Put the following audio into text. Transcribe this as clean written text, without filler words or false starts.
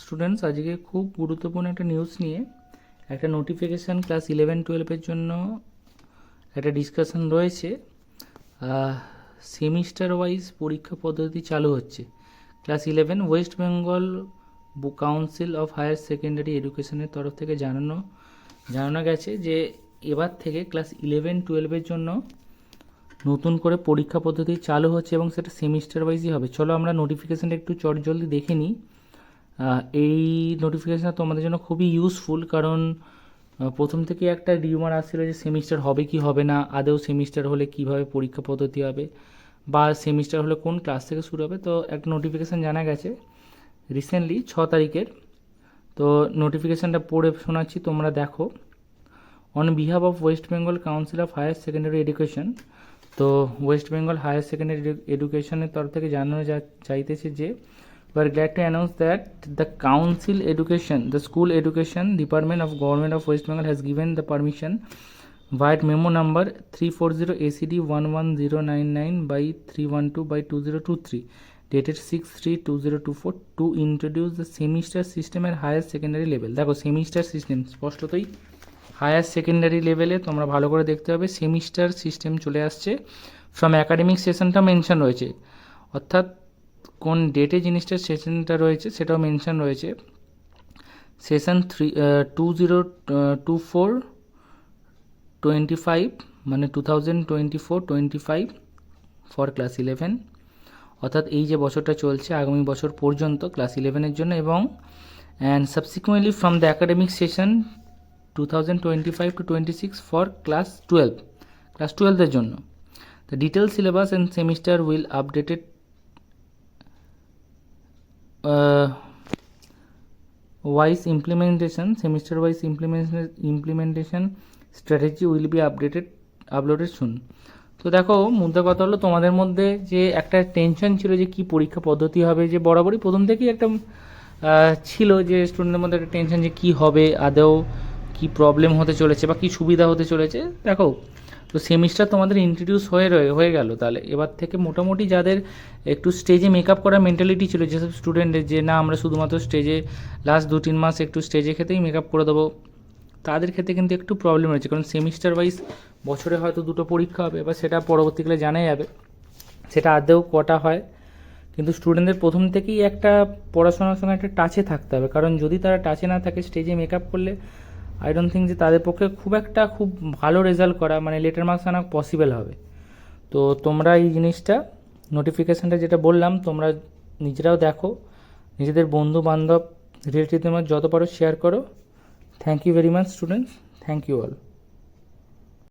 Students আজকে খুব গুরুত্বপূর্ণ একটা নিউজ নিয়ে একটা নোটিফিকেশান ক্লাস 11-12 জন্য একটা ডিসকাশন রয়েছে। সেমিস্টার ওয়াইজ পরীক্ষা পদ্ধতি চালু হচ্ছে। Class 11 West Bengal Council of Higher Secondary এডুকেশনের তরফ থেকে জানানো গেছে যে এবার থেকে ক্লাস 11-12 জন্য নতুন করে পরীক্ষা পদ্ধতি চালু হচ্ছে এবং সেটা সেমিস্টার ওয়াইজই হবে। চলো আমরা নোটিফিকেশানটা একটু চটজলদি দেখে নিই। এই নোটিফিকেশানটা তোমাদের জন্য খুবই ইউজফুল, কারণ প্রথম থেকে একটা রিউমার আসছিল যে সেমিস্টার হবে কি হবে না, আদৌ সেমিস্টার হলে কিভাবে পরীক্ষা পদ্ধতি হবে, বা সেমিস্টার হলে কোন ক্লাস থেকে শুরু হবে। তো একটা নোটিফিকেশান জানা গেছে রিসেন্টলি 6 তারিখের। তো নোটিফিকেশানটা পড়ে শোনাচ্ছি, তোমরা দেখো। On behalf of West Bengal Council of Higher Secondary Education, তো ওয়েস্ট বেঙ্গল হায়ার সেকেন্ডারি এডুকেশনের তরফ থেকে জানানো চাইতেছে যে we are glad to announce that the the school education department of government of West Bengal has given the permission via memo number 340 ACD 11099 by 312 by 2023 dated 6/3/2024 to introduce the semester system at higher secondary level। দেখো semester system স্পষ্টতই higher secondary লেভেলে তোমরা ভালো করে দেখতে হবে semester system চলে আসছে। ফ্রম অ্যাকাডেমিক সেশনটা মেনশন রয়েছে, অর্থাৎ কোন ডেটে জিনিসটার সেশনটা রয়েছে সেটাও মেনশন রয়েছে। সেশন 2024-25 মানে 2024-25 ফর ক্লাস 11, অর্থাৎ এই যে বছরটা চলছে আগামী বছর পর্যন্ত ক্লাস 11-এর জন্য, এবং and subsequently from the academic session 2025-26 for class 12-এর জন্য। The detail syllabus and semester will updated wise implementation, semester wise implementation strategy will be uploaded soon। তো দেখো মুদ্রা কথা হলো তোমাদের মধ্যে যে একটা টেনশন ছিল যে কি পরীক্ষা পদ্ধতি হবে, যে বরাবরই প্রথম থেকেই একটা ছিল যে স্টুডেন্টের মধ্যে একটা টেনশন যে কি হবে, আদৌ কি প্রবলেম হতে চলেছে বা কি সুবিধা হতে চলেছে। দেখো তো সেমিস্টার তোমাদের ইন্ট্রোডিউস হয়ে গেল, তাহলে এবার থেকে মোটামুটি যাদের একটু স্টেজে মেকআপ করার মেন্টালিটি ছিল, যেসব স্টুডেন্টের যে না আমরা শুধুমাত্র স্টেজে লাস্ট 2-3 মাস একটু স্টেজে খেতেই মেকআপ করে দেবো, তাদের ক্ষেত্রে কিন্তু একটু প্রবলেম হয়েছে, কারণ সেমিস্টার ওয়াইজ বছরে হয়তো 2টো পরীক্ষা হবে, বা সেটা পরবর্তীকালে জানা যাবে সেটা আদৌ কটা হয়। কিন্তু স্টুডেন্টদের প্রথম থেকেই একটা পড়াশোনার সঙ্গে একটা টাচে থাকতে হবে, কারণ যদি তারা টাচে না থাকে স্টেজে মেকআপ করলে আই ডোন্ট থিঙ্ক যে তাদের পক্ষে খুব ভালো রেজাল্ট করা মানে লেটার মার্কস আনা পসিবল হবে। তো তোমরা এই জিনিসটা নোটিফিকেশানটা যেটা বললাম তোমরা নিজেরাও দেখো, নিজেদের বন্ধু বান্ধব রিলেটিভদের মধ্যে যত পারো শেয়ার করো। Thank you very much students, thank you all.